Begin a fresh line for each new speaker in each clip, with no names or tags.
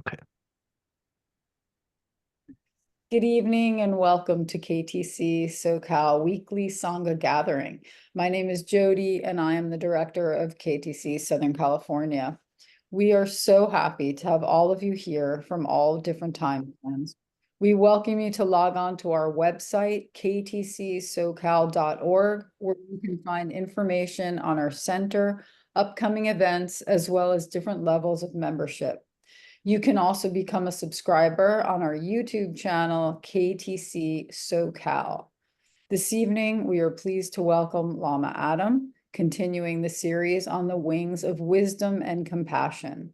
Okay.
Good evening and welcome to KTC SoCal Weekly Sangha Gathering. My name is Jody and I am the director of KTC Southern California. We are so happy to have all of you here from all different time zones. We welcome you to log on to our website, ktcsocal.org, where you can find information on our center, upcoming events, as well as different levels of membership. You can also become a subscriber on our YouTube channel, KTC SoCal. This evening, we are pleased to welcome Lama Adam, continuing the series on the wings of wisdom and compassion.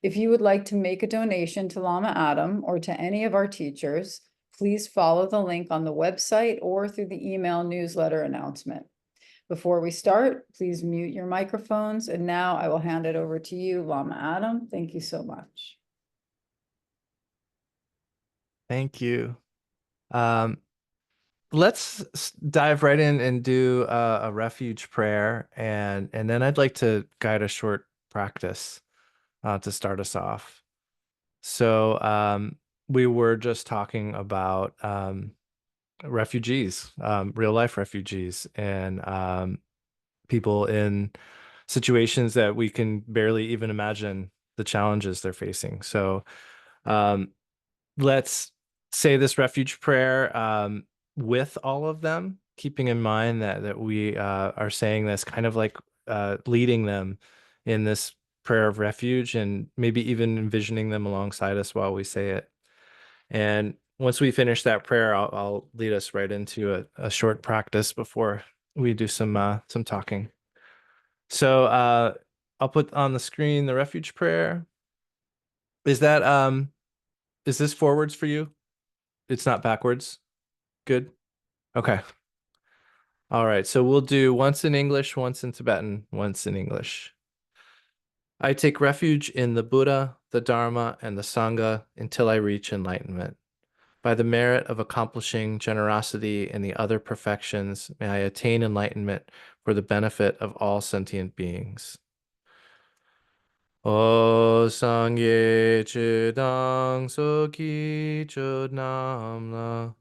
If you would like to make a donation to Lama Adam or to any of our teachers, please follow the link on the website or through the email newsletter announcement. Before we start, please mute your microphones. And now I will hand it over to you, Lama Adam. Thank you so much.
Thank you. Um, let's dive right in and do a refuge prayer, and then I'd like to guide a short practice to start us off. So we were just talking about refugees, real life refugees, and people in situations that we can barely even imagine the challenges they're facing. So um, let's say this refuge prayer with all of them, keeping in mind that we are saying this kind of like leading them in this prayer of refuge, and maybe even envisioning them alongside us while we say it. And once we finish that prayer, I'll lead us right into a short practice before we do some talking. So I'll put on the screen the refuge prayer. Is that is this forwards for you? It's not backwards. Good. Okay. All right. So we'll do once in English, once in Tibetan, once in English. I take refuge in the Buddha, the Dharma, and the Sangha until I reach enlightenment. By the merit of accomplishing generosity and the other perfections, may I attain enlightenment for the benefit of all sentient beings. O Sangye Chidang Soki Chodnamla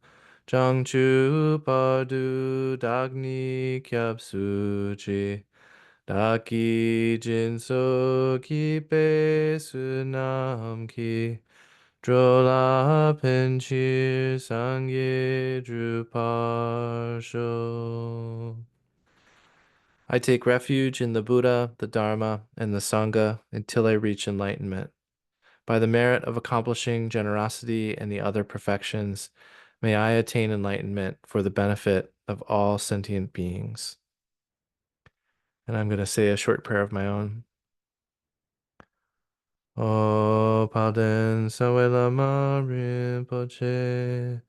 Changchu Padu Dagni Kyab Suji Daki Jinso Ki Pe Sunam Ki Drola Penchir Sangye Druparsho. I take refuge in the Buddha, the Dharma, and the Sangha until I reach enlightenment. By the merit of accomplishing generosity and the other perfections, may I attain enlightenment for the benefit of all sentient beings. And I'm going to say a short prayer of my own. O Palden Sawe Lama Rinpoche,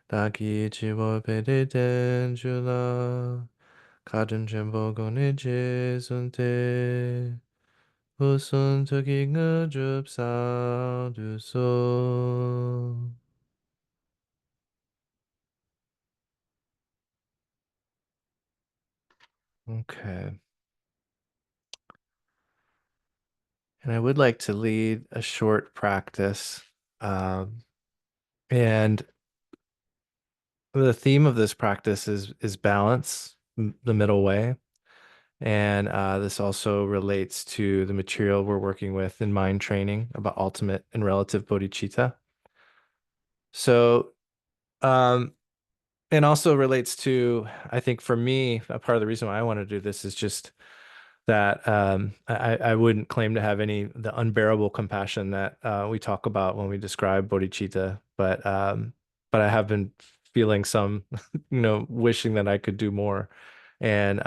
Daki Chiwo Pede Den Jula, Kaden Jembo Gone Sunte. Usun toki ngajub sao du so. Okay. And I would like to lead a short practice. And the theme of this practice is balance, the middle way. And this also relates to the material we're working with in mind training about ultimate and relative bodhicitta. So, um, and also relates to, I think for me, a part of the reason why I want to do this is just that I wouldn't claim to have the unbearable compassion that we talk about when we describe bodhicitta, but I have been feeling some, wishing that I could do more, and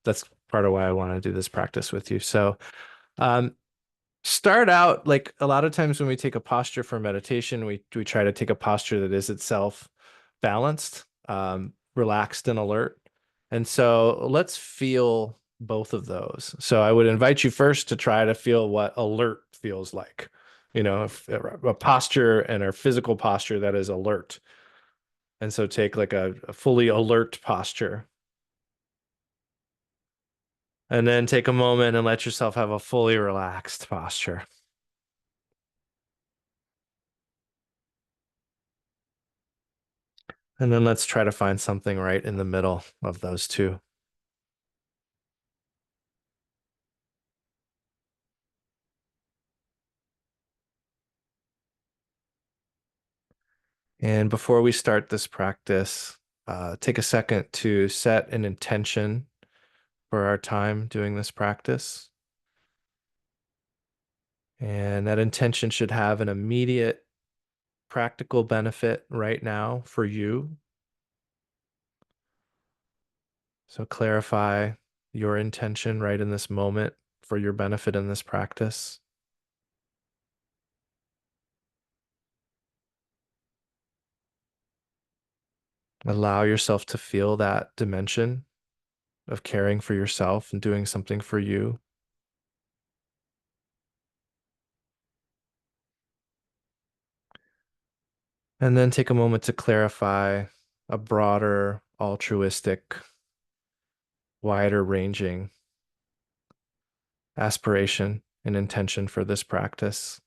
that's part of why I want to do this practice with you. So, um, start out like a lot of times when we take a posture for meditation, we try to take a posture that is itself balanced, relaxed and alert. And so let's feel both of those. So I would invite you first to try to feel what alert feels like. A posture and our physical posture that is alert. And so take like a fully alert posture. And then take a moment and let yourself have a fully relaxed posture. And then let's try to find something right in the middle of those two. And before we start this practice, take a second to set an intention for our time doing this practice. And that intention should have an immediate practical benefit right now for you. So clarify your intention right in this moment for your benefit in this practice. Allow yourself to feel that dimension of caring for yourself and doing something for you. And then take a moment to clarify a broader, altruistic, wider ranging aspiration and intention for this practice.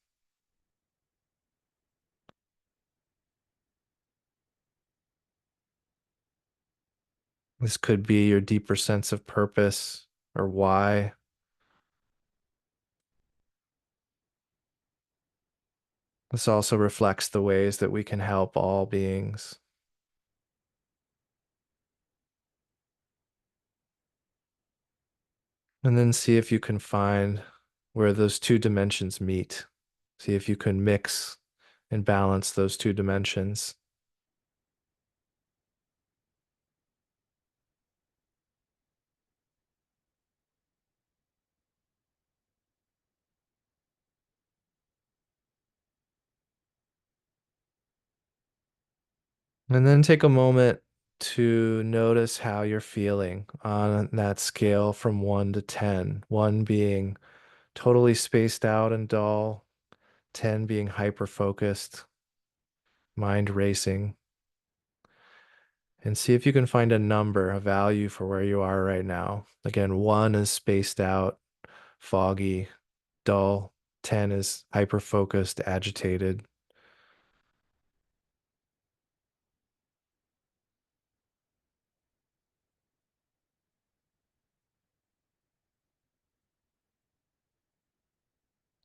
This could be your deeper sense of purpose or why. This also reflects the ways that we can help all beings. And then see if you can find where those two dimensions meet. See if you can mix and balance those two dimensions. And then take a moment to notice how you're feeling on that scale from 1 to 10. 1 being totally spaced out and dull, 10 being hyper focused, mind racing. And see if you can find a number, a value for where you are right now. Again, 1 is spaced out, foggy, dull. 10 is hyper focused, agitated.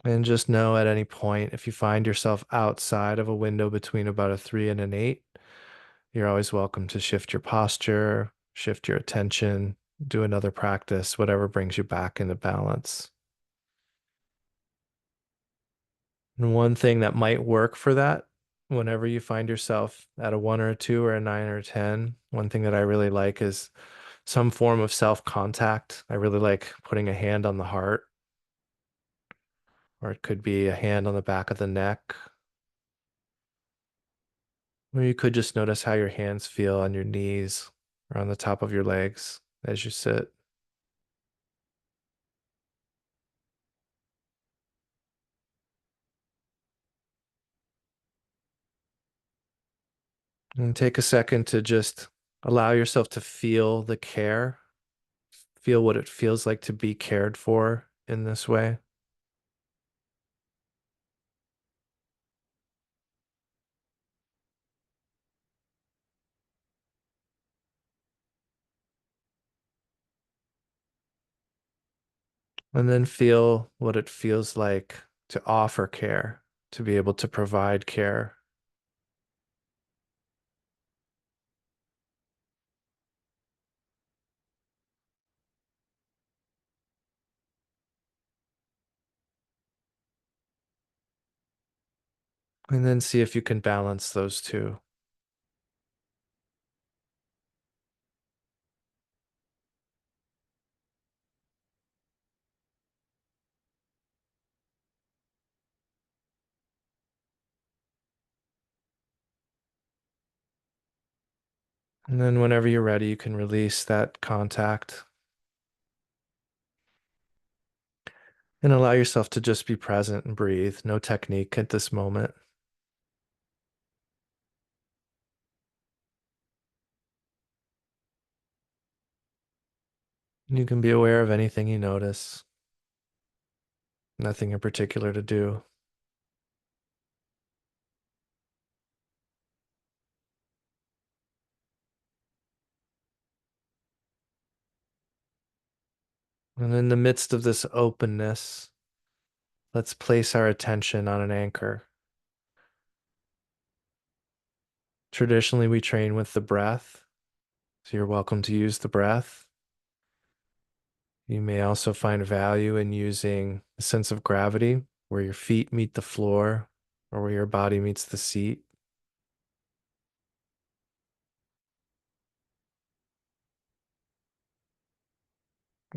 And just know at any point, if you find yourself outside of a window between about a 3 and an 8, you're always welcome to shift your posture, shift your attention, do another practice, whatever brings you back into balance. And one thing that might work for that, whenever you find yourself at a 1 or a 2 or a 9 or a 10, one thing that I really like is some form of self-contact. I really like putting a hand on the heart, or it could be a hand on the back of the neck. Or you could just notice how your hands feel on your knees or on the top of your legs as you sit. And take a second to just allow yourself to feel the care, feel what it feels like to be cared for in this way. And then feel what it feels like to offer care, to be able to provide care. And then see if you can balance those two. And then whenever you're ready, you can release that contact and allow yourself to just be present and breathe. No technique at this moment. You can be aware of anything you notice, nothing in particular to do. And in the midst of this openness, let's place our attention on an anchor. Traditionally, we train with the breath, so you're welcome to use the breath. You may also find value in using a sense of gravity where your feet meet the floor or where your body meets the seat.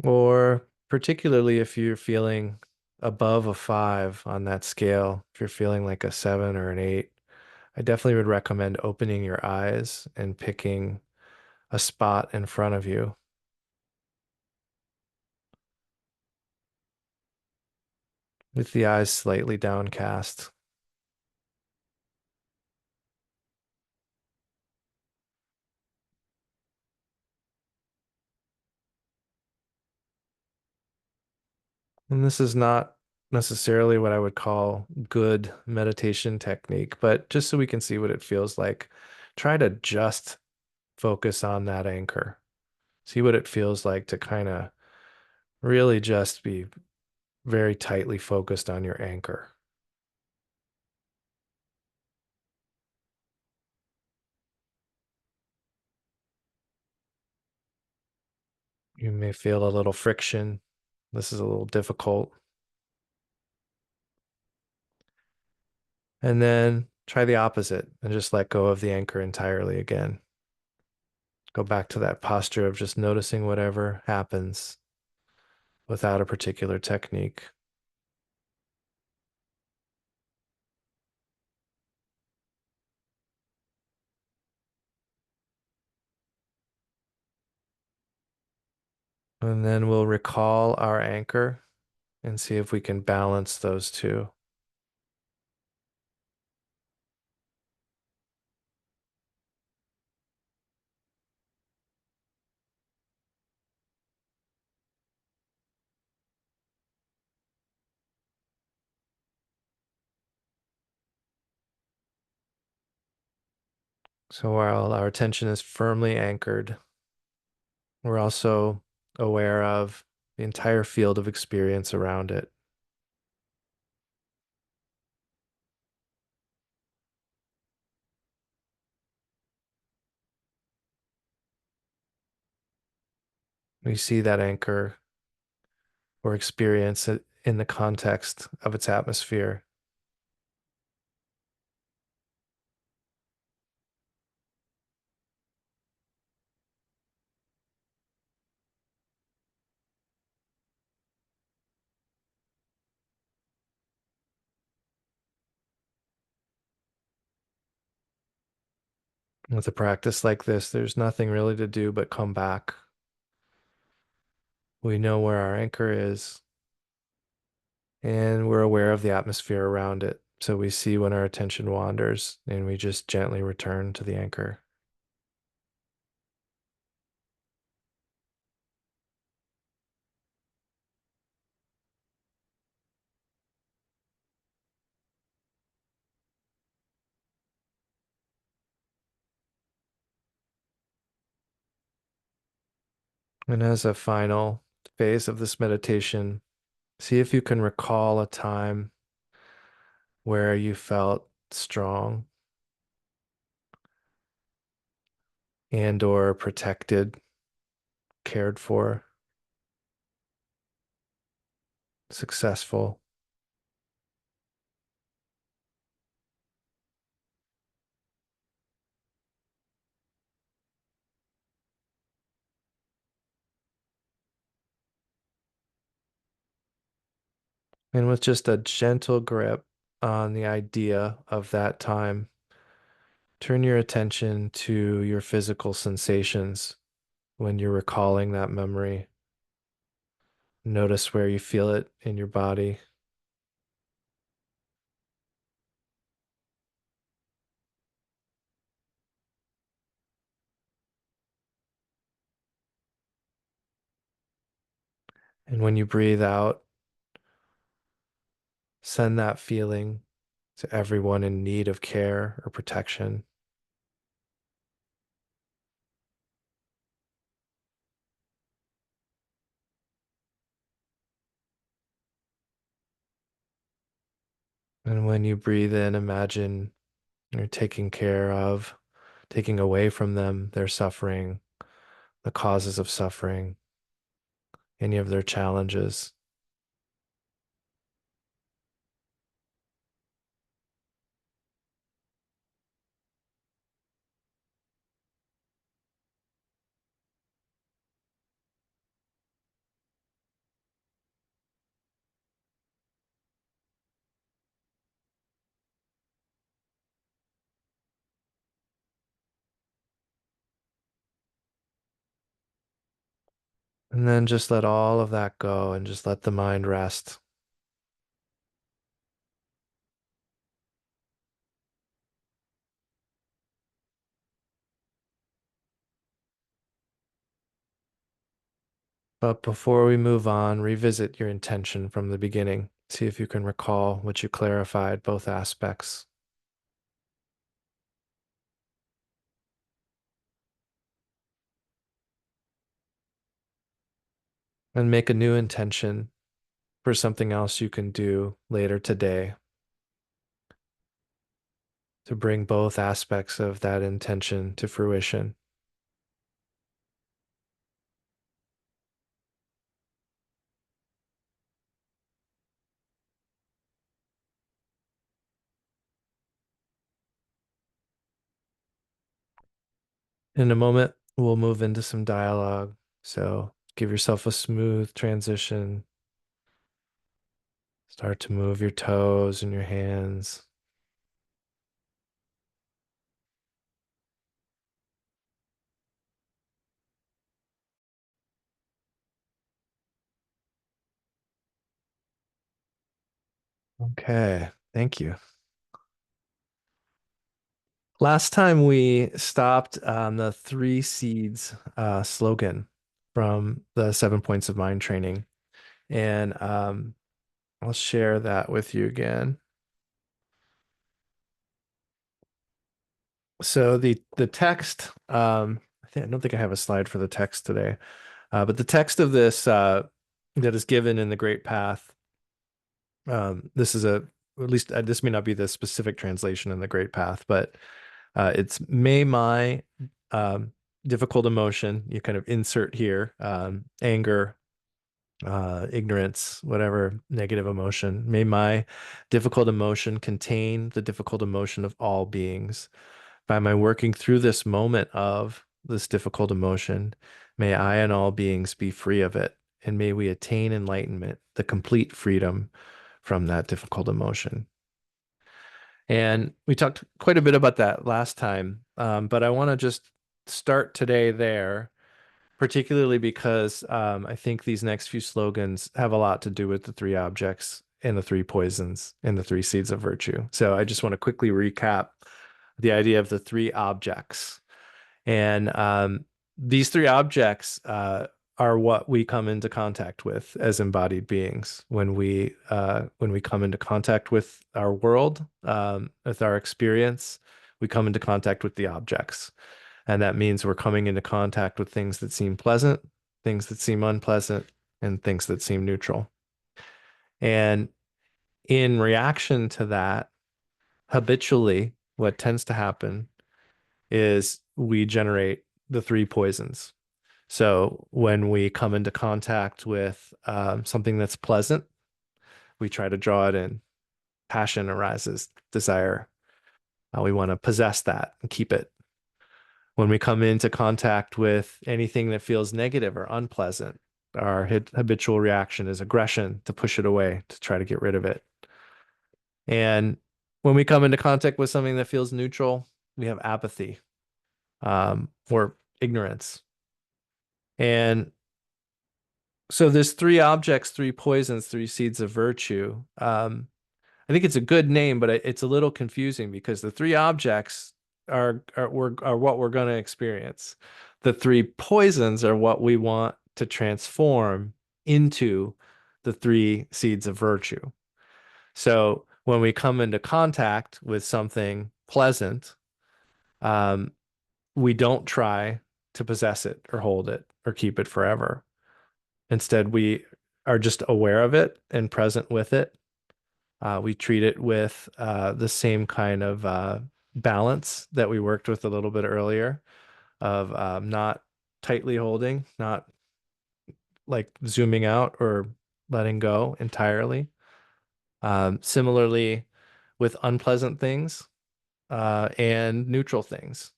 Or particularly if you're feeling above a 5 on that scale, if you're feeling like a 7 or an 8, I definitely would recommend opening your eyes and picking a spot in front of you with the eyes slightly downcast. And this is not necessarily what I would call good meditation technique, but just so we can see what it feels like, try to just focus on that anchor. See what it feels like to kind of really just be very tightly focused on your anchor. You may feel a little friction. This is a little difficult. And then try the opposite and just let go of the anchor entirely again. Go back to that posture of just noticing whatever happens without a particular technique. And then we'll recall our anchor and see if we can balance those two. So while our attention is firmly anchored, we're also aware of the entire field of experience around it. We see that anchor or experience it in the context of its atmosphere. With a practice like this, there's nothing really to do but come back. We know where our anchor is and we're aware of the atmosphere around it. So we see when our attention wanders and we just gently return to the anchor. And as a final phase of this meditation, see if you can recall a time where you felt strong and or protected, cared for, successful. And with just a gentle grip on the idea of that time, turn your attention to your physical sensations when you're recalling that memory. Notice where you feel it in your body. And when you breathe out, send that feeling to everyone in need of care or protection. And when you breathe in, imagine you're taking away from them their suffering, the causes of suffering, any of their challenges. And then just let all of that go and just let the mind rest. But before we move on, revisit your intention from the beginning. See if you can recall what you clarified, both aspects. And make a new intention for something else you can do later today to bring both aspects of that intention to fruition. In a moment, we'll move into some dialogue. So give yourself a smooth transition. Start to move your toes and your hands. Okay, thank you. Last time we stopped on the three seeds slogan from the 7 points of mind training. And I'll share that with you again. So the text, I don't think I have a slide for the text today, but the text of this that is given in the Great Path. This is at least this may not be the specific translation in the Great Path, but it's may my um, difficult emotion. You kind of insert here anger, ignorance, whatever negative emotion. May my difficult emotion contain the difficult emotion of all beings. By my working through this moment of this difficult emotion, may I and all beings be free of it, and may we attain enlightenment, the complete freedom from that difficult emotion. And we talked quite a bit about that last time, but I want to just start today there, particularly because I think these next few slogans have a lot to do with the three objects and the three poisons and the three seeds of virtue. So I just want to quickly recap the idea of the three objects. And these three objects are what we come into contact with as embodied beings when we come into contact with our world, with our experience. We come into contact with the objects, and that means we're coming into contact with things that seem pleasant, things that seem unpleasant, and things that seem neutral. And in reaction to that, habitually, what tends to happen is we generate the three poisons. So when we come into contact with something that's pleasant, we try to draw it in. Passion arises, desire. We want to possess that and keep it. When we come into contact with anything that feels negative or unpleasant, our habitual reaction is aggression to push it away, to try to get rid of it. And when we come into contact with something that feels neutral, we have apathy or ignorance. And so there's three objects, three poisons, three seeds of virtue. I think it's a good name, but it's a little confusing because the three objects are what we're going to experience. The three poisons are what we want to transform into the three seeds of virtue. So when we come into contact with something pleasant, um, we don't try to possess it or hold it or keep it forever. Instead, we are just aware of it and present with it. We treat it with the same kind of balance that we worked with a little bit earlier of not tightly holding, not like zooming out or letting go entirely. Similarly, with unpleasant things and neutral things.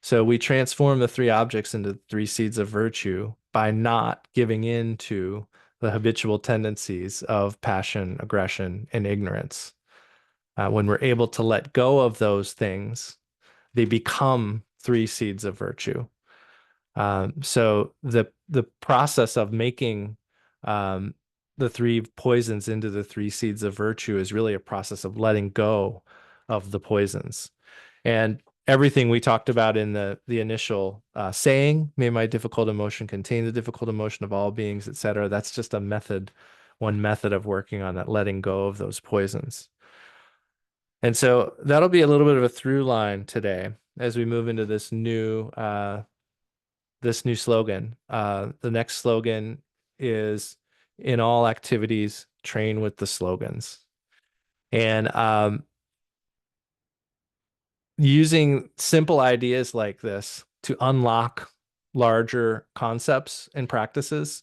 So we transform the three objects into three seeds of virtue by not giving in to the habitual tendencies of passion, aggression, and ignorance. When we're able to let go of those things, they become three seeds of virtue. So the process of making um, the three poisons into the three seeds of virtue is really a process of letting go of the poisons. And everything we talked about in the initial saying, may my difficult emotion contain the difficult emotion of all beings, etc. That's just a method, one method of working on that, letting go of those poisons. And so that'll be a little bit of a through line today as we move into this new slogan. The next slogan is in all activities, train with the slogans. And using simple ideas like this to unlock larger concepts and practices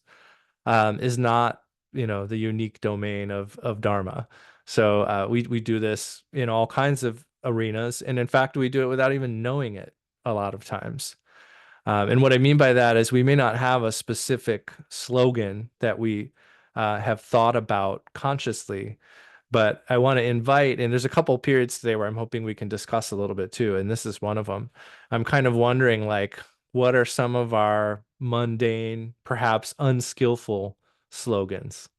is not, the unique domain of Dharma. So we do this in all kinds of arenas, and in fact, we do it without even knowing it a lot of times. And what I mean by that is we may not have a specific slogan that we have thought about consciously, but I want to invite, and there's a couple periods today where I'm hoping we can discuss a little bit too, and this is one of them. I'm kind of wondering, like, what are some of our mundane, perhaps unskillful slogans?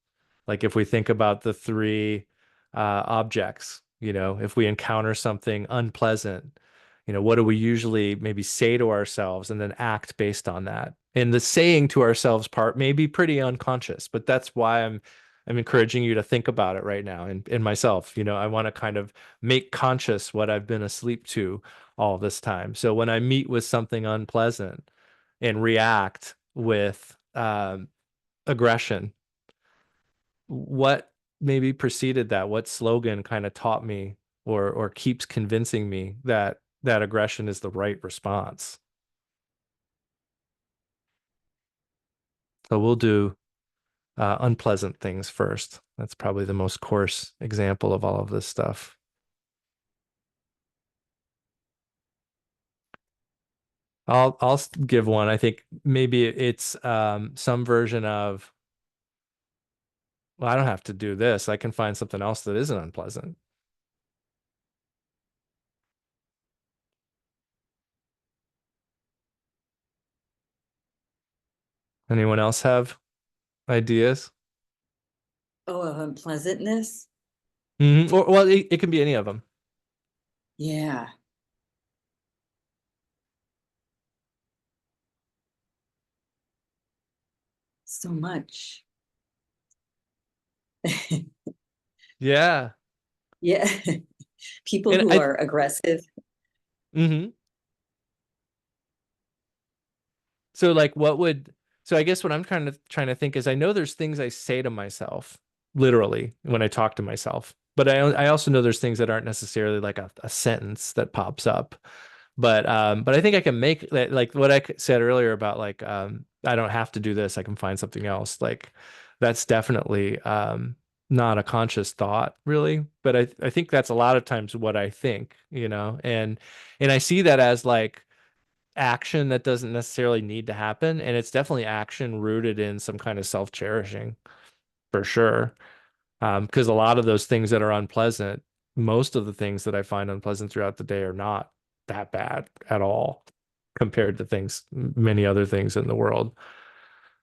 Like if we think about the three objects, if we encounter something unpleasant, what do we usually maybe say to ourselves and then act based on that? And the saying to ourselves part may be pretty unconscious, but that's why I'm encouraging you to think about it right now. And myself, I want to kind of make conscious what I've been asleep to all this time. So when I meet with something unpleasant and react with aggression, what maybe preceded that? What slogan kind of taught me or keeps convincing me that that aggression is the right response? So we'll do unpleasant things first. That's probably the most coarse example of all of this stuff. I'll give one. I think maybe it's some version of, well, I don't have to do this. I can find something else that isn't unpleasant. Anyone else have ideas?
Oh, of unpleasantness?
Or well, it can be any of them.
Yeah. So much.
Yeah.
Yeah. People
And
who are aggressive.
mhm. So like so I guess what I'm trying to think is I know there's things I say to myself literally when I talk to myself, but I also know there's things that aren't necessarily like a sentence that pops up. But I think I can make that, like what I said earlier about like I don't have to do this, I can find something else. Like that's definitely not a conscious thought really, but I think that's a lot of times what I think, and I see that as like action that doesn't necessarily need to happen. And it's definitely action rooted in some kind of self-cherishing for sure. Because a lot of those things that are unpleasant, most of the things that I find unpleasant throughout the day are not that bad at all compared to many other things in the world.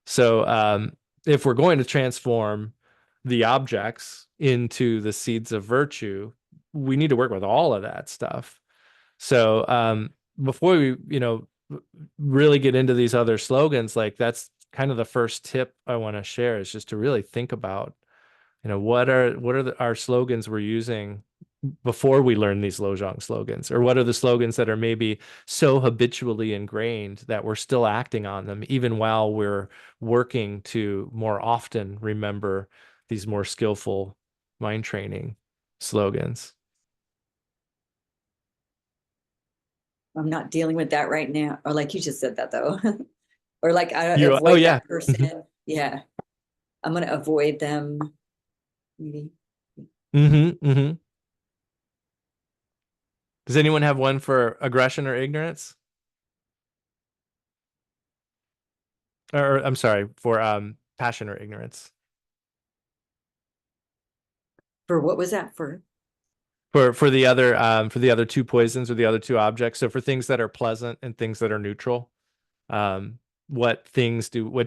So if we're going to transform the objects into the seeds of virtue, we need to work with all of that stuff. So before we, really get into these other slogans, like that's kind of the first tip I want to share is just to really think about, what are our slogans we're using before we learn these Lojong slogans, or what are the slogans that are maybe so habitually ingrained that we're still acting on them, even while we're working to more often remember these more skillful mind training slogans.
I'm not dealing with that right now. Or like you just said that though. Or like I
Oh
avoid
yeah.
that person. Yeah. I'm gonna avoid them. Maybe.
Mm-hmm. Does anyone have one for aggression or ignorance? Or I'm sorry, for passion or ignorance.
For what was that for?
For the other two poisons or the other two objects. So for things that are pleasant and things that are neutral, um, what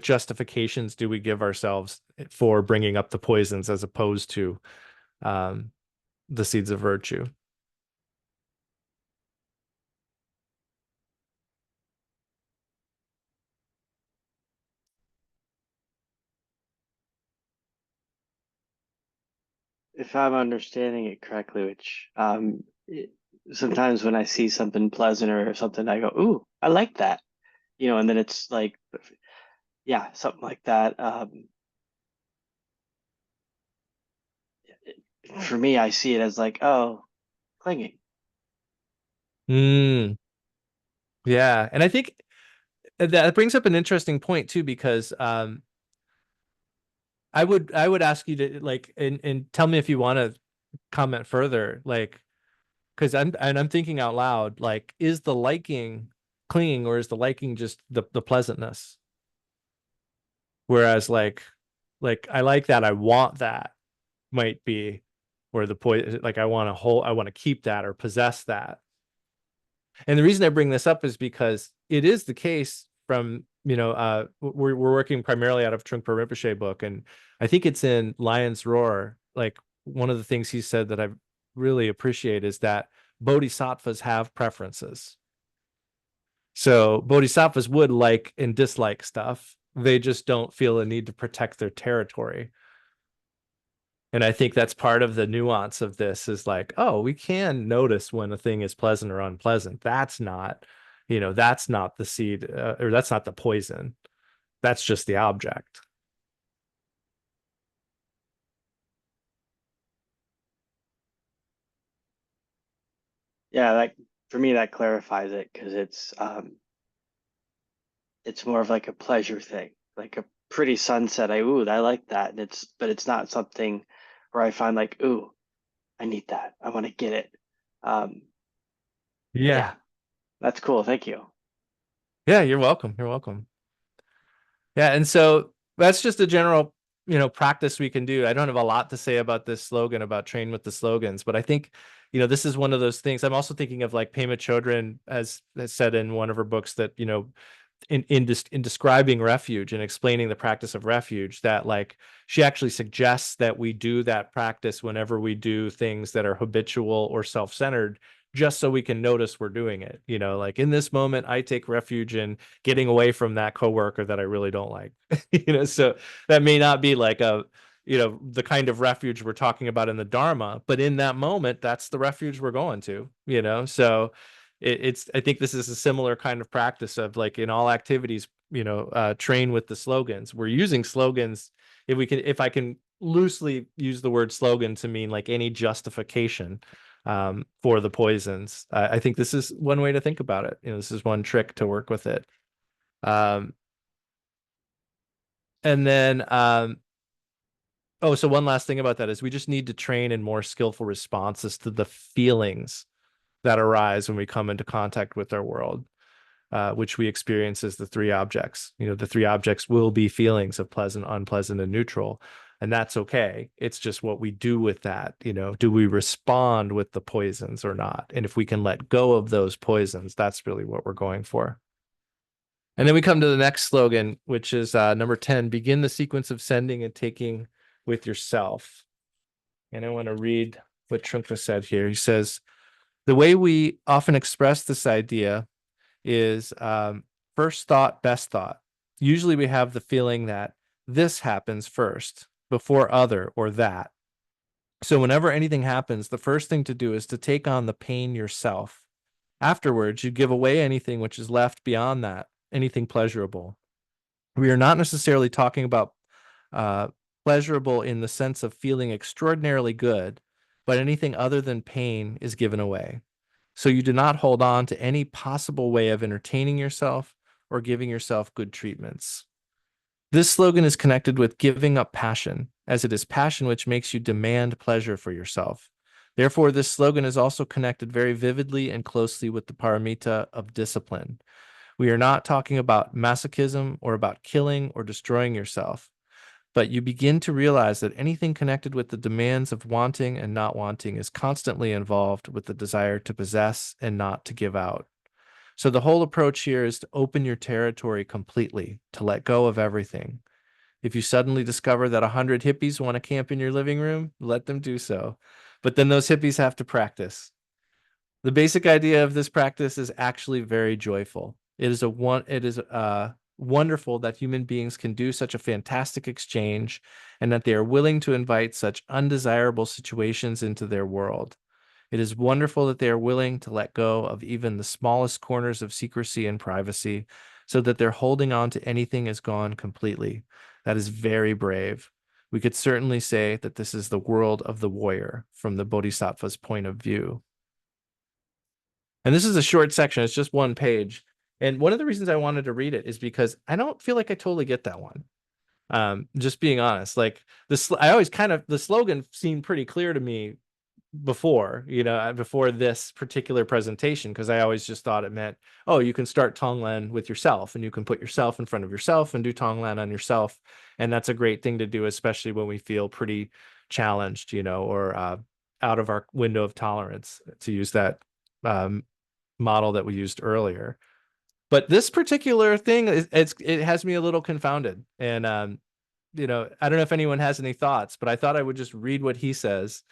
justifications do we give ourselves for bringing up the poisons as opposed to um, the seeds of virtue?
If I'm understanding it correctly, which sometimes when I see something pleasant or something, I go, "Ooh, I like that," and then it's like, yeah, something like that. For me, I see it as like, oh, clinging.
Mm, yeah, and I think that brings up an interesting point too, because I would ask you to like and tell me if you want to comment further, like because I'm thinking out loud, like, is the liking clinging or is the liking just the pleasantness? Whereas like I like that, I want that might be where the point, like I want to keep that or possess that. And the reason I bring this up is because it is the case from, we're working primarily out of Trungpa Rinpoche book. And I think it's in Lion's Roar. Like one of the things he said that I really appreciate is that bodhisattvas have preferences. So bodhisattvas would like and dislike stuff. They just don't feel a need to protect their territory. And I think that's part of the nuance of this is like, oh, we can notice when a thing is pleasant or unpleasant. That's not the seed or that's not the poison. That's just the object.
Yeah, like for me, that clarifies it because it's more of like a pleasure thing, like a pretty sunset. I like that, and but it's not something where I find like, ooh, I need that. I want to get it. Um,
Yeah.
yeah, that's cool. Thank you.
Yeah, you're welcome. You're welcome. Yeah, and so that's just a general, practice we can do. I don't have a lot to say about this slogan about train with the slogans, but I think, this is one of those things. I'm also thinking of like Pema Chodron has said in one of her books that, in describing refuge and explaining the practice of refuge, that like she actually suggests that we do that practice whenever we do things that are habitual or self-centered, just so we can notice we're doing it. Like in this moment, I take refuge in getting away from that coworker that I really don't like. So that may not be like the kind of refuge we're talking about in the Dharma, but in that moment, that's the refuge we're going to. So it's I think this is a similar kind of practice of like in all activities, train with the slogans. We're using slogans if I can loosely use the word slogan to mean like any justification for the poisons. I think this is one way to think about it. This is one trick to work with it. Um, and then oh, so one last thing about that is we just need to train in more skillful responses to the feelings that arise when we come into contact with our world, which we experience as the three objects. The three objects will be feelings of pleasant, unpleasant, and neutral. And that's okay. It's just what we do with that. Do we respond with the poisons or not? And if we can let go of those poisons, that's really what we're going for. And then we come to the next slogan, which is number 10, begin the sequence of sending and taking with yourself. And I want to read what Trungpa said here. He says, the way we often express this idea is first thought, best thought. Usually we have the feeling that this happens first before other or that. So whenever anything happens, the first thing to do is to take on the pain yourself. Afterwards, you give away anything which is left beyond that, anything pleasurable. We are not necessarily talking about pleasurable in the sense of feeling extraordinarily good, but anything other than pain is given away. So you do not hold on to any possible way of entertaining yourself or giving yourself good treatments. This slogan is connected with giving up passion, as it is passion which makes you demand pleasure for yourself. Therefore, this slogan is also connected very vividly and closely with the paramita of discipline. We are not talking about masochism or about killing or destroying yourself, but you begin to realize that anything connected with the demands of wanting and not wanting is constantly involved with the desire to possess and not to give out. So the whole approach here is to open your territory completely, to let go of everything. If you suddenly discover that 100 hippies want to camp in your living room, let them do so. But then those hippies have to practice. The basic idea of this practice is actually very joyful. It is wonderful that human beings can do such a fantastic exchange and that they are willing to invite such undesirable situations into their world. It is wonderful that they are willing to let go of even the smallest corners of secrecy and privacy so that their holding on to anything is gone completely. That is very brave. We could certainly say that this is the world of the warrior from the Bodhisattva's point of view. And this is a short section. It's just one page. And one of the reasons I wanted to read it is because I don't feel like I totally get that one. Just being honest, like I always the slogan seemed pretty clear to me before, before this particular presentation, because I always just thought it meant, oh, you can start tong-len with yourself and you can put yourself in front of yourself and do tong-len on yourself. And that's a great thing to do, especially when we feel pretty challenged, or out of our window of tolerance, to use that model that we used earlier. But this particular thing, it has me a little confounded. And, I don't know if anyone has any thoughts, but I thought I would just read what he says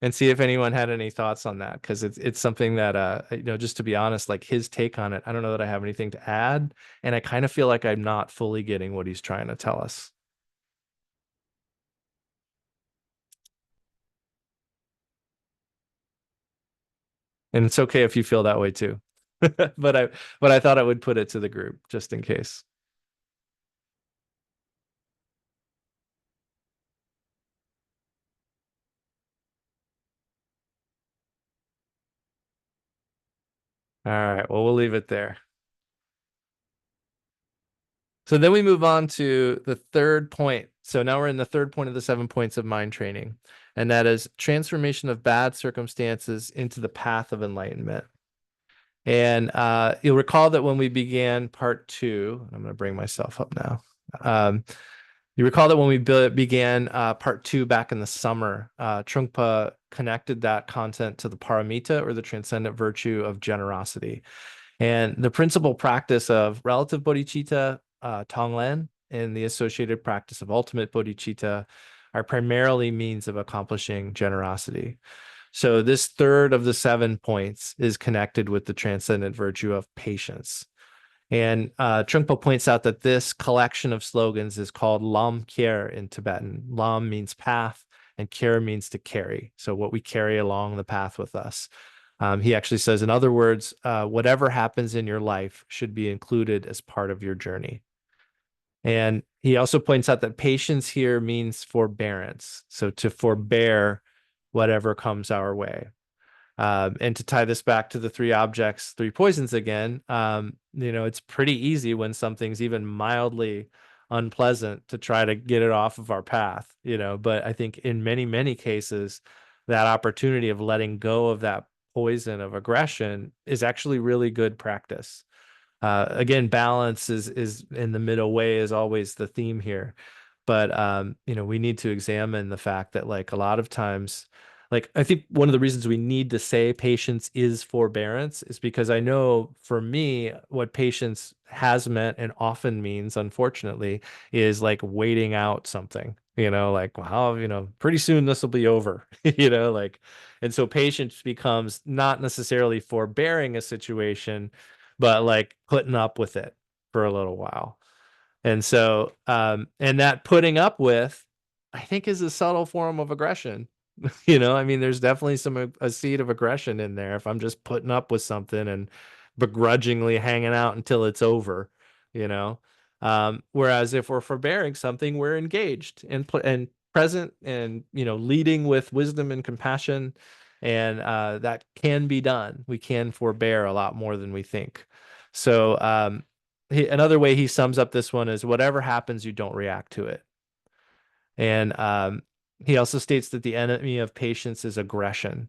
and see if anyone had any thoughts on that, because it's something that just to be honest, like his take on it, I don't know that I have anything to add, and I kind of feel like I'm not fully getting what he's trying to tell us. And it's okay if you feel that way too. but I thought I would put it to the group just in case. All right, well, we'll leave it there. So then we move on to the third point. So now we're in the third point of the 7 points of mind training, and that is transformation of bad circumstances into the path of enlightenment. And you'll recall that when we began part 2, I'm going to bring myself up now. You recall that when we began part 2 back in the summer, Trungpa connected that content to the paramita, or the transcendent virtue of generosity. And the principal practice of relative bodhicitta, tong-len, and the associated practice of ultimate bodhicitta are primarily means of accomplishing generosity. So this third of the 7 points is connected with the transcendent virtue of patience. And Trungpa points out that this collection of slogans is called Lam Kyer in Tibetan. Lam means path, and Kyer means to carry. So what we carry along the path with us. He actually says, in other words, whatever happens in your life should be included as part of your journey. And he also points out that patience here means forbearance. So to forbear whatever comes our way. And to tie this back to the 3 objects, 3 poisons again, it's pretty easy when something's even mildly unpleasant to try to get it off of our path, but I think in many, many cases, that opportunity of letting go of that poison of aggression is actually really good practice. Again, balance is in the middle way is always the theme here. But we need to examine the fact that, like, a lot of times, like, I think one of the reasons we need to say patience is forbearance is because I know for me, what patience has meant and often means, unfortunately, is like waiting out something, like, well, pretty soon this will be over, like, and so patience becomes not necessarily forbearing a situation, but like putting up with it for a little while. And so, and that putting up with, I think, is a subtle form of aggression. I mean, there's definitely a seed of aggression in there if I'm just putting up with something and begrudgingly hanging out until it's over, you know. Whereas if we're forbearing something, we're engaged and present and, leading with wisdom and compassion. And that can be done. We can forbear a lot more than we think. So another way he sums up this one is whatever happens, you don't react to it. And he also states that the enemy of patience is aggression.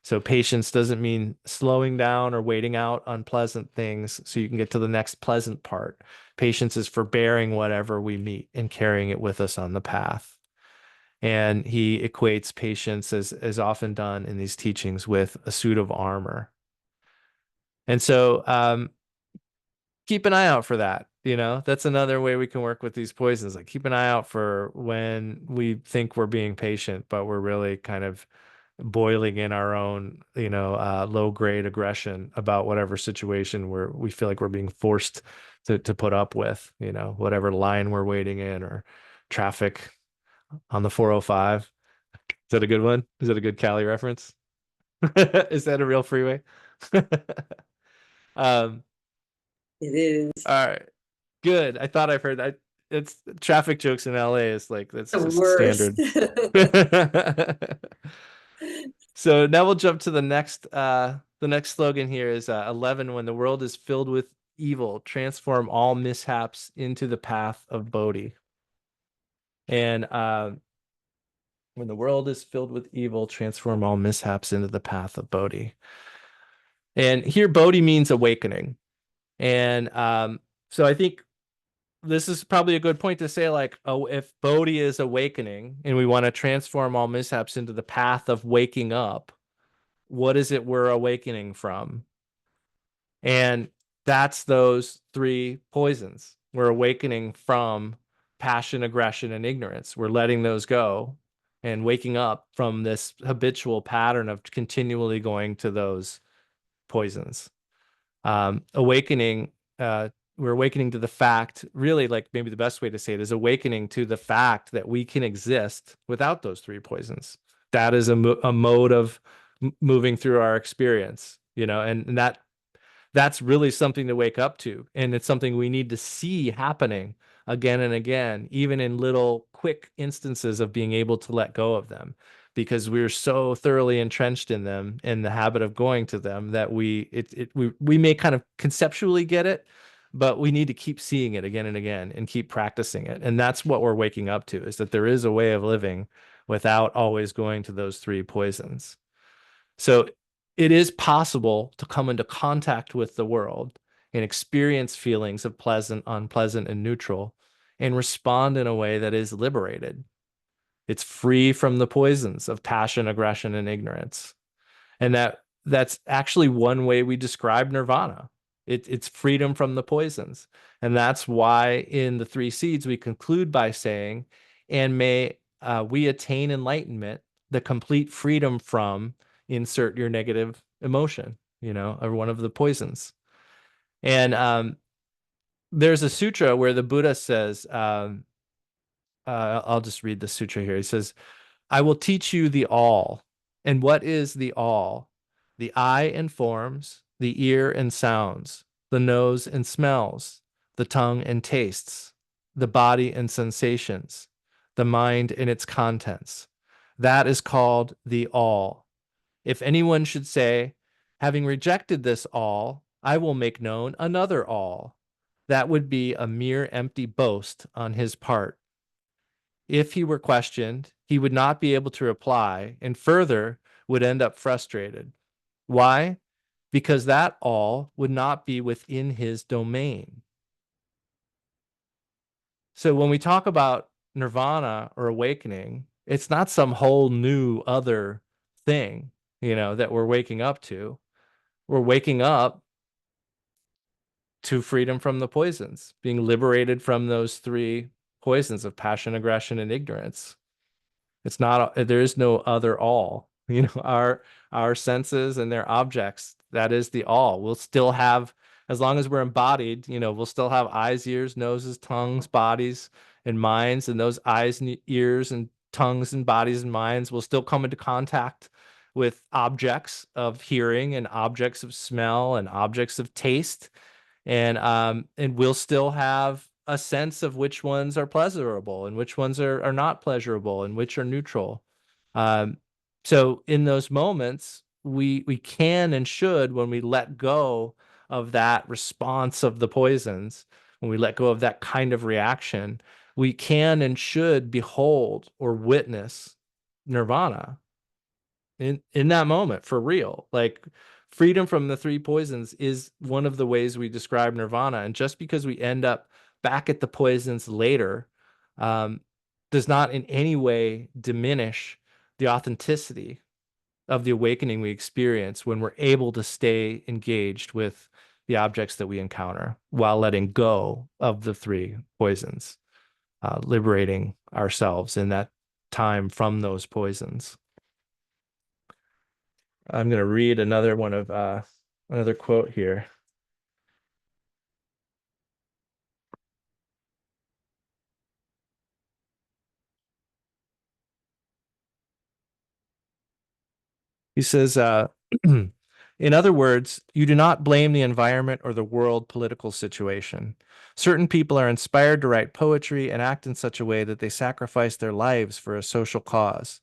So patience doesn't mean slowing down or waiting out unpleasant things so you can get to the next pleasant part. Patience is forbearing whatever we meet and carrying it with us on the path. And he equates patience, as often done in these teachings, with a suit of armor. And so keep an eye out for that. That's another way we can work with these poisons. Like, keep an eye out for when we think we're being patient, but we're really kind of boiling in our own, low grade aggression about whatever situation we feel like we're being forced to put up with, whatever line we're waiting in, or traffic on the 405. Is that a good one? Is that a good Cali reference? Is that a real freeway? um
It is
all right, good. I thought I've heard that. It's traffic jokes in LA is like, that's
the
just
worst.
standard. So now we'll jump to the next slogan here is 11. When the world is filled with evil, transform all mishaps into the path of Bodhi. And when the world is filled with evil, transform all mishaps into the path of Bodhi. And here Bodhi means awakening. And so I think this is probably a good point to say, like, oh, if Bodhi is awakening and we want to transform all mishaps into the path of waking up, what is it we're awakening from? And that's those three poisons. We're awakening from passion, aggression, and ignorance. We're letting those go and waking up from this habitual pattern of continually going to those poisons. Awakening, we're awakening to the fact, really, like, maybe the best way to say it is awakening to the fact that we can exist without those three poisons. That is a mode of moving through our experience, and that's really something to wake up to. And it's something we need to see happening again and again, even in little quick instances of being able to let go of them, because we're so thoroughly entrenched in them, in the habit of going to them, that we may kind of conceptually get it, but we need to keep seeing it again and again and keep practicing it. And that's what we're waking up to, is that there is a way of living without always going to those three poisons. So it is possible to come into contact with the world and experience feelings of pleasant, unpleasant, and neutral, and respond in a way that is liberated. It's free from the poisons of passion, aggression, and ignorance. And that's actually one way we describe nirvana. It's freedom from the poisons. And that's why in the three seeds we conclude by saying, and may we attain enlightenment, the complete freedom from, insert your negative emotion, or one of the poisons. And there's a sutra where the Buddha says, I'll just read the sutra here. He says, I will teach you the all. And what is the all? The eye and forms, the ear and sounds, the nose and smells, the tongue and tastes, the body and sensations, the mind and its contents. That is called the all. If anyone should say, having rejected this all, I will make known another all, that would be a mere empty boast on his part. If he were questioned, he would not be able to reply, and further would end up frustrated. Why? Because that all would not be within his domain. So when we talk about nirvana or awakening, it's not some whole new other thing, that we're waking up to. We're waking up to freedom from the poisons, being liberated from those three poisons of passion, aggression, and ignorance. It's not, there is no other all. Our senses and their objects, that is the all. We'll still have, as long as we're embodied, we'll still have eyes, ears, noses, tongues, bodies, and minds. And those eyes and ears and tongues and bodies and minds will still come into contact with objects of hearing and objects of smell and objects of taste. And we'll still have a sense of which ones are pleasurable and which ones are not pleasurable and which are neutral. Um, so in those moments, we can and should, when we let go of that response of the poisons, when we let go of that kind of reaction, we can and should behold or witness nirvana in that moment for real. Like freedom from the three poisons is one of the ways we describe nirvana. And just because we end up back at the poisons later, um, does not in any way diminish the authenticity of the awakening we experience when we're able to stay engaged with the objects that we encounter while letting go of the three poisons, liberating ourselves in that time from those poisons. I'm going to read another one of another quote here. He says, in other words, you do not blame the environment or the world political situation. Certain people are inspired to write poetry and act in such a way that they sacrifice their lives for a social cause.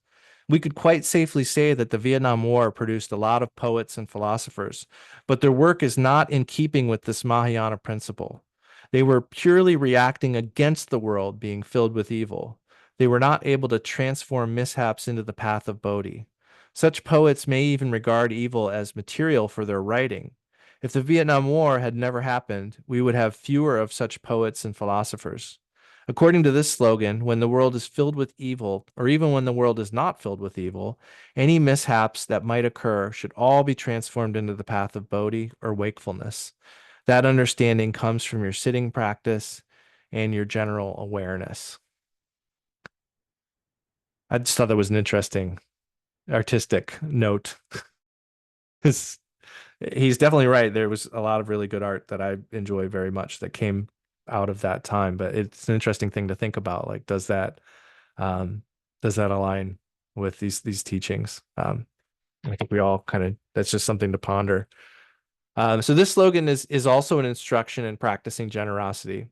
We could quite safely say that the Vietnam War produced a lot of poets and philosophers, but their work is not in keeping with this Mahayana principle. They were purely reacting against the world being filled with evil. They were not able to transform mishaps into the path of Bodhi. Such poets may even regard evil as material for their writing. If the Vietnam War had never happened, we would have fewer of such poets and philosophers. According to this slogan, when the world is filled with evil, or even when the world is not filled with evil, any mishaps that might occur should all be transformed into the path of Bodhi or wakefulness. That understanding comes from your sitting practice and your general awareness. I just thought that was an interesting artistic note. He's definitely right. There was a lot of really good art that I enjoy very much that came out of that time, but it's an interesting thing to think about. Like, um, does that align with these teachings? I think we all kind of, that's just something to ponder. So this slogan is also an instruction in practicing generosity.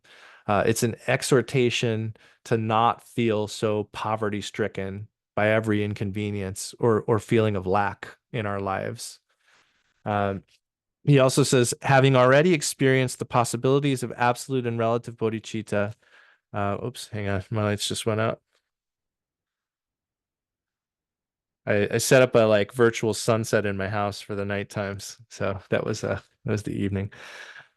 It's an exhortation to not feel so poverty stricken by every inconvenience or feeling of lack in our lives. Um, he also says, having already experienced the possibilities of absolute and relative bodhicitta. Oops, hang on, my lights just went out. I set up a like virtual sunset in my house for the night times, so that was the evening.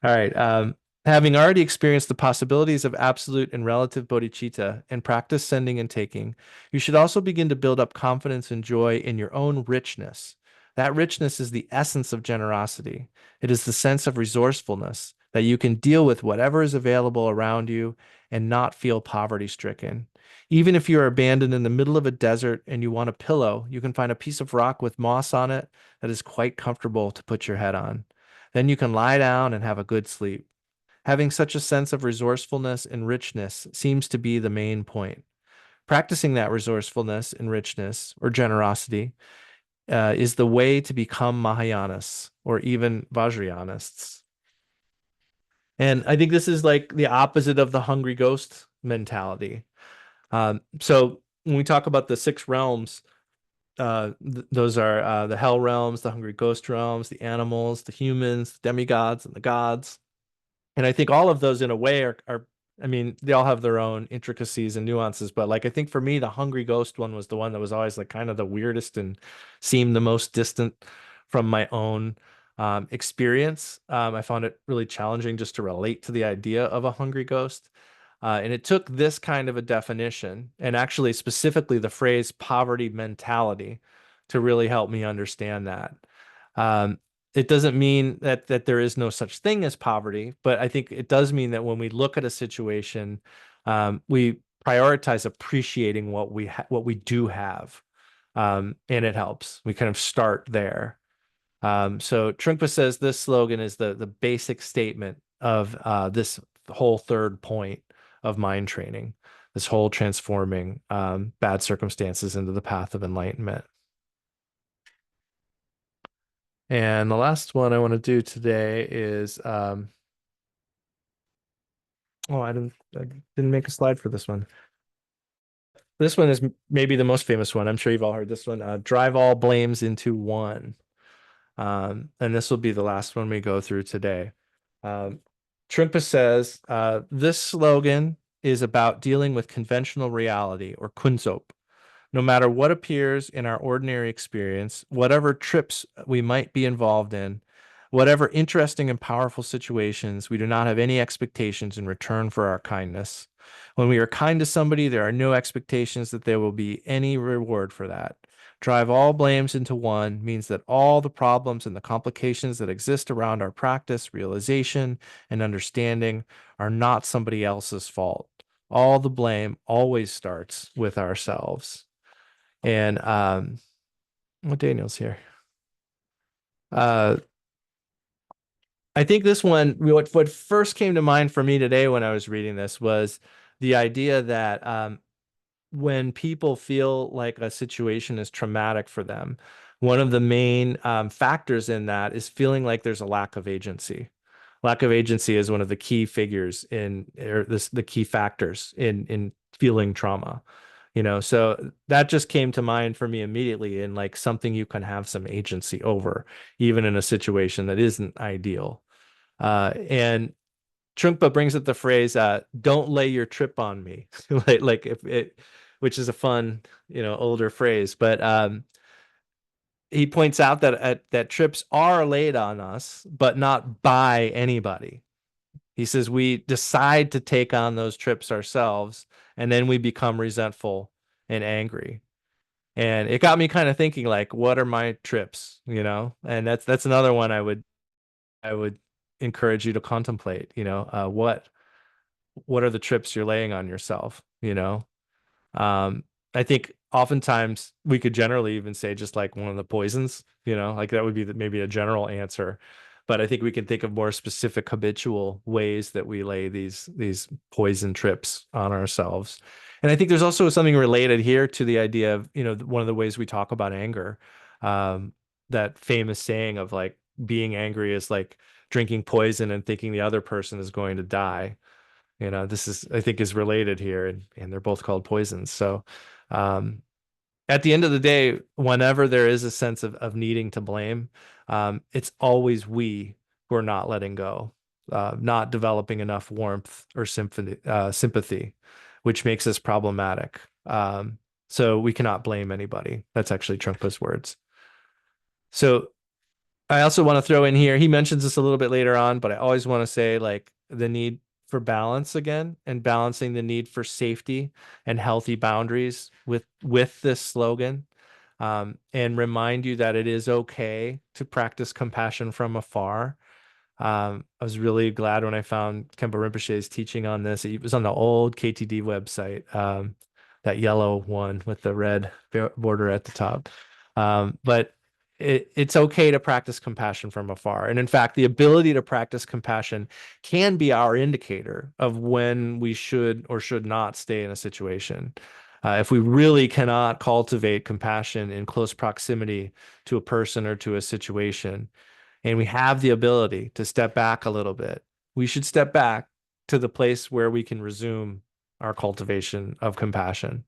All right. Having already experienced the possibilities of absolute and relative bodhicitta and practice sending and taking, you should also begin to build up confidence and joy in your own richness. That richness is the essence of generosity. It is the sense of resourcefulness that you can deal with whatever is available around you and not feel poverty stricken. Even if you are abandoned in the middle of a desert and you want a pillow, you can find a piece of rock with moss on it that is quite comfortable to put your head on. Then you can lie down and have a good sleep. Having such a sense of resourcefulness and richness seems to be the main point. Practicing that resourcefulness and richness or generosity is the way to become Mahayanas or even Vajrayanists. And I think this is like the opposite of the hungry ghost mentality. So when we talk about the six realms, those are the hell realms, the hungry ghost realms, the animals, the humans, the demigods, and the gods. And I think all of those in a way are, I mean, they all have their own intricacies and nuances, but like I think for me, the hungry ghost one was the one that was always like kind of the weirdest and seemed the most distant from my own experience. I found it really challenging just to relate to the idea of a hungry ghost. And it took this kind of a definition, and actually specifically the phrase poverty mentality, to really help me understand that. Um, it doesn't mean that there is no such thing as poverty, but I think it does mean that when we look at a situation, we prioritize appreciating what we do have, and it helps. We kind of start there. So Trungpa says this slogan is the basic statement of this whole third point of mind training, this whole transforming bad circumstances into the path of enlightenment. And the last one I want to do today is Oh, I didn't make a slide for this one. This one is maybe the most famous one. I'm sure you've all heard this one. Drive all blames into one. And this will be the last one we go through today. Trungpa says, this slogan is about dealing with conventional reality or kunsop. No matter what appears in our ordinary experience, whatever trips we might be involved in, whatever interesting and powerful situations, we do not have any expectations in return for our kindness. When we are kind to somebody, there are no expectations that there will be any reward for that. Drive all blames into one means that all the problems and the complications that exist around our practice, realization, and understanding are not somebody else's fault. All the blame always starts with ourselves. And well, Daniel's here. I think this one, what first came to mind for me today when I was reading this was the idea that when people feel like a situation is traumatic for them, one of the main factors in that is feeling like there's a lack of agency. Lack of agency is one of the key figures the key factors in feeling trauma. So that just came to mind for me immediately, in like something you can have some agency over, even in a situation that isn't ideal. And Trungpa brings up the phrase, don't lay your trip on me. like if it, which is a fun, older phrase, but he points out that trips are laid on us, but not by anybody. He says we decide to take on those trips ourselves, and then we become resentful and angry. And it got me kind of thinking, like, what are my trips? And that's another one I would encourage you to contemplate. What are the trips you're laying on yourself? I think oftentimes we could generally even say just like one of the poisons, like that would be maybe a general answer. But I think we can think of more specific habitual ways that we lay these poison trips on ourselves. And I think there's also something related here to the idea of, one of the ways we talk about anger, that famous saying of like being angry is like drinking poison and thinking the other person is going to die. This is, I think, is related here, and they're both called poisons. So, at the end of the day, whenever there is a sense of needing to blame, it's always we who are not letting go, not developing enough warmth or sympathy, which makes us problematic. So we cannot blame anybody. That's actually Trungpa's words. So I also want to throw in here, he mentions this a little bit later on, but I always want to say like the need for balance again, and balancing the need for safety and healthy boundaries with this slogan, and remind you that it is okay to practice compassion from afar. I was really glad when I found Khenpo Rinpoche's teaching on this. It was on the old KTD website, that yellow one with the red border at the top. But it's okay to practice compassion from afar. And in fact, the ability to practice compassion can be our indicator of when we should or should not stay in a situation. If we really cannot cultivate compassion in close proximity to a person or to a situation, and we have the ability to step back a little bit, we should step back to the place where we can resume our cultivation of compassion.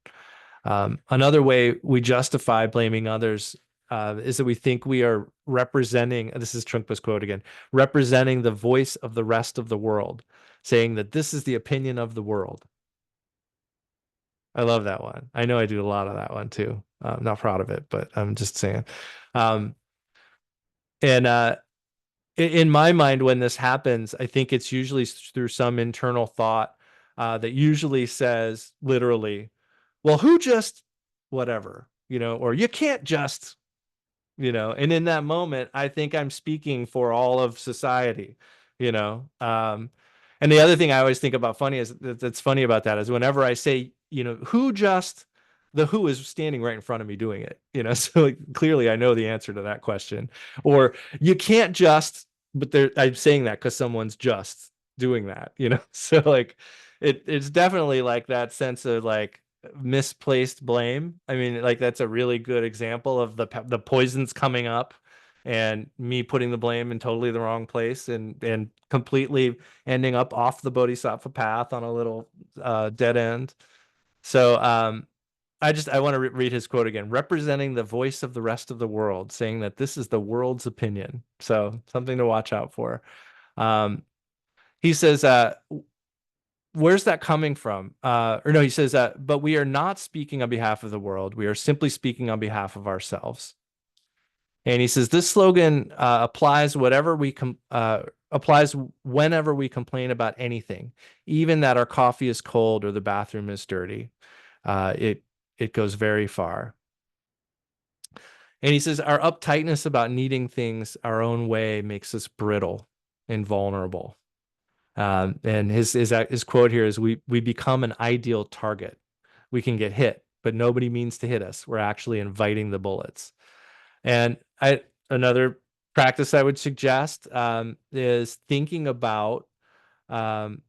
Another way we justify blaming others is that we think we are representing, this is Trungpa's quote again, representing the voice of the rest of the world, saying that this is the opinion of the world. I love that one. I know I do a lot of that one too. I'm not proud of it, but I'm just saying. And in my mind, when this happens, I think it's usually through some internal thought that usually says literally, well, who just whatever, or you can't just, and in that moment, I think I'm speaking for all of society, and the other thing I always think about that's funny about that is whenever I say, who just, the who is standing right in front of me doing it, so like, clearly I know the answer to that question. Or you can't just, but I'm saying that because someone's just doing that, so like it's definitely like that sense of like misplaced blame. I mean, like that's a really good example of the poisons coming up and me putting the blame in totally the wrong place and completely ending up off the bodhisattva path on a little dead end. So I want to read his quote again, representing the voice of the rest of the world, saying that this is the world's opinion. So something to watch out for. He says, where's that coming from? Or no, he says, but we are not speaking on behalf of the world. We are simply speaking on behalf of ourselves. And he says this slogan applies applies whenever we complain about anything, even that our coffee is cold or the bathroom is dirty. It goes very far. And he says our uptightness about needing things our own way makes us brittle and vulnerable. And his quote here is, we become an ideal target. We can get hit, but nobody means to hit us. We're actually inviting the bullets. And another practice I would suggest is thinking about some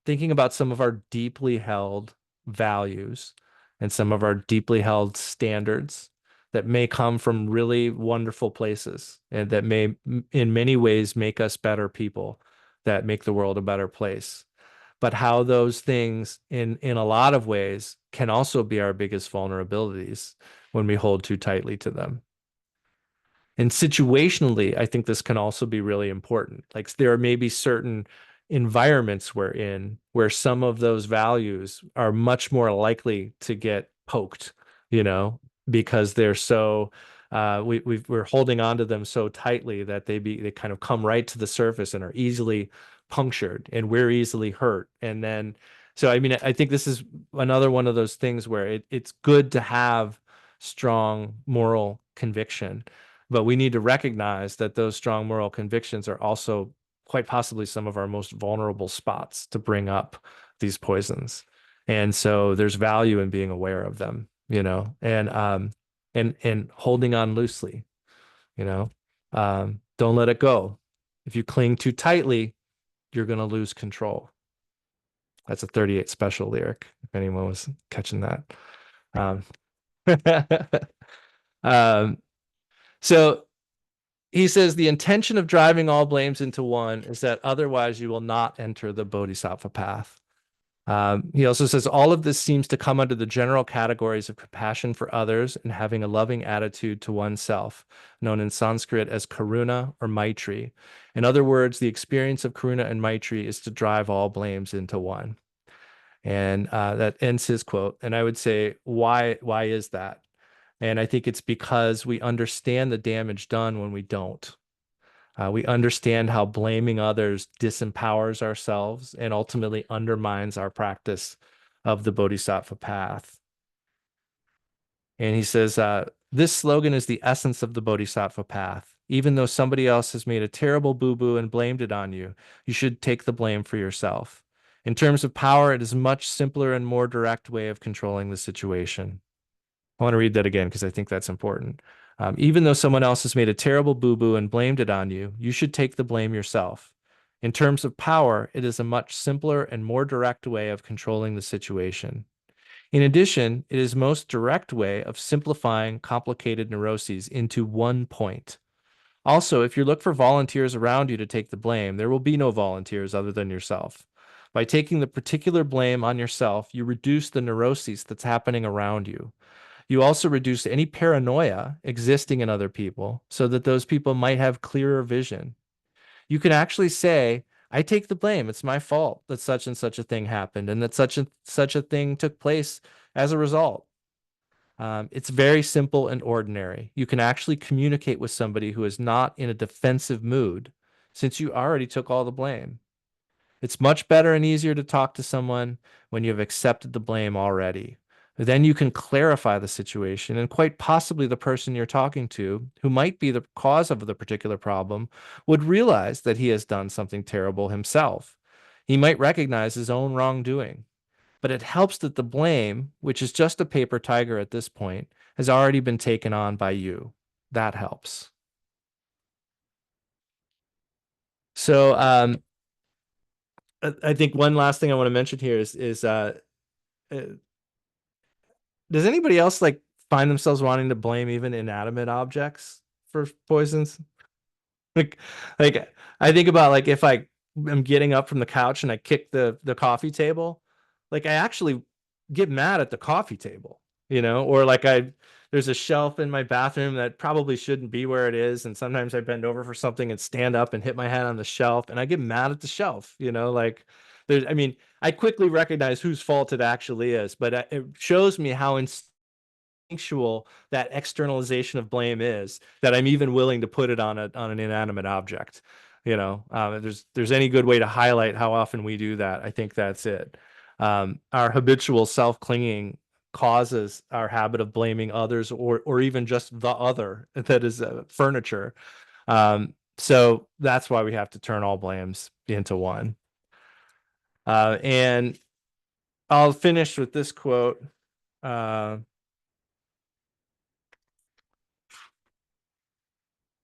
of our deeply held values and some of our deeply held standards that may come from really wonderful places and that may in many ways make us better people, that make the world a better place. But how those things in a lot of ways can also be our biggest vulnerabilities when we hold too tightly to them. And situationally, I think this can also be really important. Like there may be certain environments we're in where some of those values are much more likely to get poked, because they're so we're holding on to them so tightly that they kind of come right to the surface and are easily punctured, and we're easily hurt. And then, so I mean, I think this is another one of those things where it's good to have strong moral conviction, but we need to recognize that those strong moral convictions are also quite possibly some of our most vulnerable spots to bring up these poisons. And so there's value in being aware of them, and holding on loosely, don't let it go. If you cling too tightly, you're going to lose control. That's a 38 Special lyric, if anyone was catching that. So he says the intention of driving all blames into one is that otherwise you will not enter the bodhisattva path. He also says all of this seems to come under the general categories of compassion for others and having a loving attitude to oneself, known in Sanskrit as karuna or maitri. In other words, the experience of karuna and maitri is to drive all blames into one. And that ends his quote. And I would say, why is that? And I think it's because we understand the damage done when we don't. We understand how blaming others disempowers ourselves and ultimately undermines our practice of the bodhisattva path. And he says, this slogan is the essence of the bodhisattva path. Even though somebody else has made a terrible boo-boo and blamed it on you, you should take the blame for yourself. In terms of power, it is a much simpler and more direct way of controlling the situation. I want to read that again because I think that's important. Even though someone else has made a terrible boo-boo and blamed it on you, you should take the blame yourself. In terms of power, it is a much simpler and more direct way of controlling the situation. In addition, it is most direct way of simplifying complicated neuroses into one point. Also, if you look for volunteers around you to take the blame, there will be no volunteers other than yourself. By taking the particular blame on yourself, you reduce the neuroses that's happening around you. You also reduce any paranoia existing in other people so that those people might have clearer vision. You can actually say, I take the blame. It's my fault that such and such a thing happened and that such a thing took place as a result. It's very simple and ordinary. You can actually communicate with somebody who is not in a defensive mood since you already took all the blame. It's much better and easier to talk to someone when you have accepted the blame already. Then you can clarify the situation, and quite possibly the person you're talking to, who might be the cause of the particular problem, would realize that he has done something terrible himself. He might recognize his own wrongdoing. But it helps that the blame, which is just a paper tiger at this point, has already been taken on by you. That helps. So I think one last thing I want to mention here is does anybody else like find themselves wanting to blame even inanimate objects for poisons. Like, like I think about like if I am getting up from the couch and I kick the coffee table, like I actually get mad at the coffee table, or like there's a shelf in my bathroom that probably shouldn't be where it is, and sometimes I bend over for something and stand up and hit my head on the shelf, and I get mad at the shelf, like I mean, I quickly recognize whose fault it actually is, but it shows me how instinctual that externalization of blame is, that I'm even willing to put it on an inanimate object. If there's any good way to highlight how often we do that, I think that's it. Our habitual self-clinging causes our habit of blaming others, or even just the other, that is furniture. So that's why we have to turn all blames into one. And I'll finish with this quote.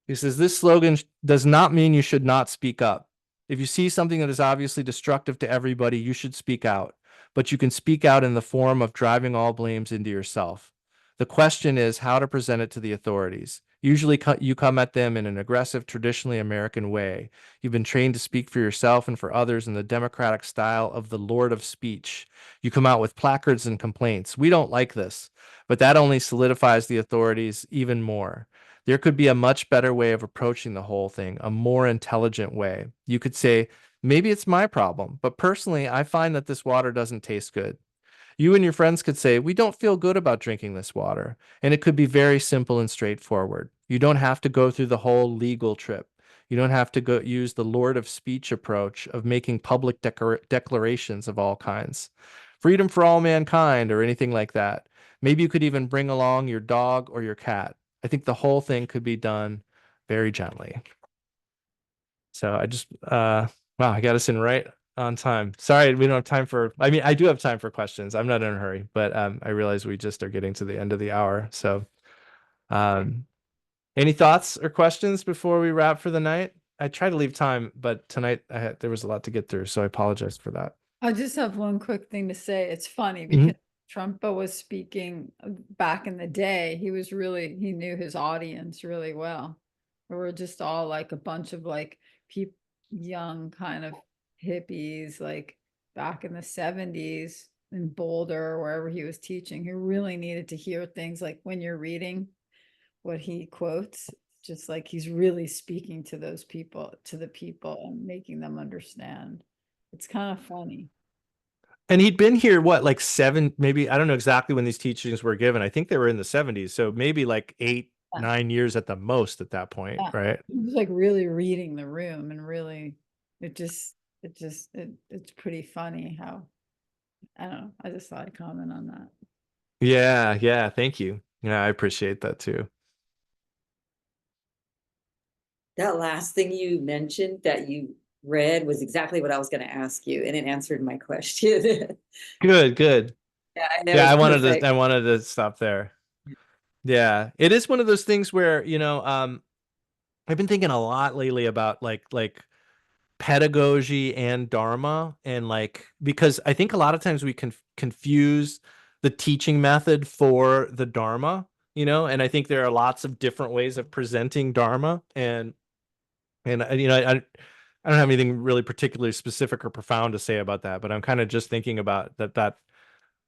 He says, this slogan does not mean you should not speak up. If you see something that is obviously destructive to everybody, you should speak out. But you can speak out in the form of driving all blames into yourself. The question is how to present it to the authorities. Usually you come at them in an aggressive, traditionally American way. You've been trained to speak for yourself and for others in the democratic style of the Lord of Speech. You come out with placards and complaints. We don't like this, but that only solidifies the authorities even more. There could be a much better way of approaching the whole thing, a more intelligent way. You could say, maybe it's my problem, but personally, I find that this water doesn't taste good. You and your friends could say, we don't feel good about drinking this water. And it could be very simple and straightforward. You don't have to go through the whole legal trip. You don't have to go use the Lord of Speech approach of making public declarations of all kinds. Freedom for all mankind or anything like that. Maybe you could even bring along your dog or your cat. I think the whole thing could be done very gently. So wow, I got us in right on time. Sorry, we don't have time I mean, I do have time for questions. I'm not in a hurry, but I realize we just are getting to the end of the hour. So um, any thoughts or questions before we wrap for the night? I try to leave time, but tonight there was a lot to get through, so I apologize for that.
I just have one quick thing to say. It's funny
Mhm.
because Trumpa was speaking back in the day. He knew his audience really well. We were just all like a bunch of like people, young kind of hippies, like back in the 70s in Boulder, wherever he was teaching, who really needed to hear things like when you're reading what he quotes, just like he's really speaking to those people, to the people, and making them understand. It's kind of funny.
And he'd been here, what, like maybe, I don't know exactly when these teachings were given. I think they were in the 70s. So maybe like 8,
Yeah.
9 years at the most at that point,
Yeah.
right?
He was like really reading the room and really, it's pretty funny how, I don't know, I just thought I'd comment on that.
Yeah, yeah. Thank you. Yeah, I appreciate that too.
That last thing you mentioned that you read was exactly what I was going to ask you, and it answered my question.
Good, good.
Yeah, I know
Yeah,
it's perfect.
I wanted to stop there. Yeah. It is one of those things where, I've been thinking a lot lately about like pedagogy and dharma, and like, because I think a lot of times we can confuse the teaching method for the dharma, and I think there are lots of different ways of presenting dharma, and I don't have anything really particularly specific or profound to say about that, but I'm kind of just thinking about that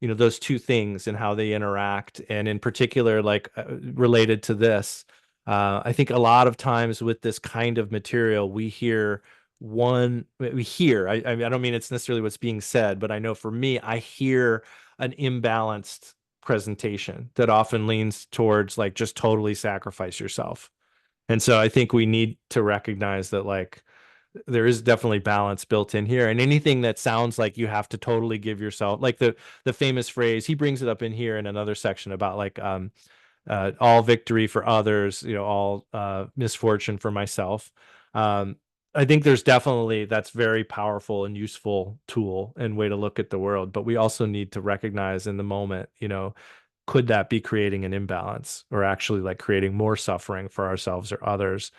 those two things and how they interact, and in particular, like related to this, I think a lot of times with this kind of material, I don't mean it's necessarily what's being said, but I know for me, I hear an imbalanced presentation that often leans towards like just totally sacrifice yourself. And so I think we need to recognize that like there is definitely balance built in here, and anything that sounds like you have to totally give yourself, like the famous phrase, he brings it up in here in another section about like all victory for others, all misfortune for myself. I think that's very powerful and useful tool and way to look at the world, but we also need to recognize in the moment, could that be creating an imbalance or actually like creating more suffering for ourselves or others,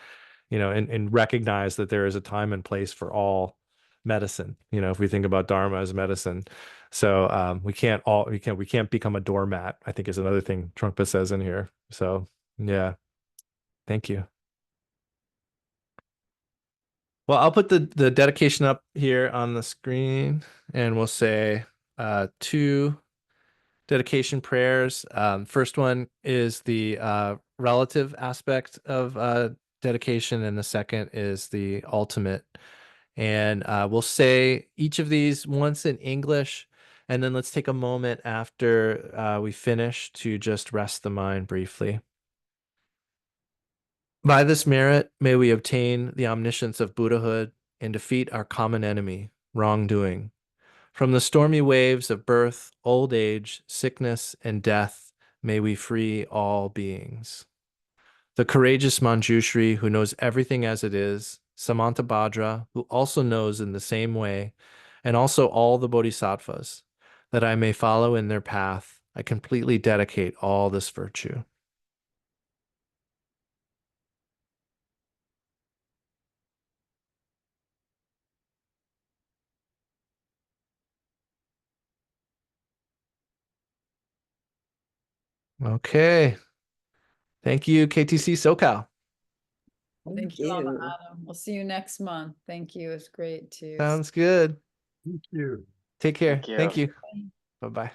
and recognize that there is a time and place for all medicine, if we think about dharma as medicine. So we can't become a doormat, I think is another thing Trungpa says in here. So yeah, thank you. Well, I'll put the dedication up here on the screen, and we'll say two dedication prayers. First one is the relative aspect of dedication, and the second is the ultimate. And we'll say each of these once in English, and then let's take a moment after we finish to just rest the mind briefly. By this merit, may we obtain the omniscience of Buddhahood and defeat our common enemy, wrongdoing. From the stormy waves of birth, old age, sickness, and death, may we free all beings. The courageous Manjushri, who knows everything as it is, Samantabhadra, who also knows in the same way, and also all the bodhisattvas, that I may follow in their path, I completely dedicate all this virtue. Okay. Thank you, KTC SoCal.
Thank you, Lama Adam. We'll see you next month. Thank you. It's great to.
Sounds good.
Thank you.
Take care.
Thank you.
Thank you. Bye-bye.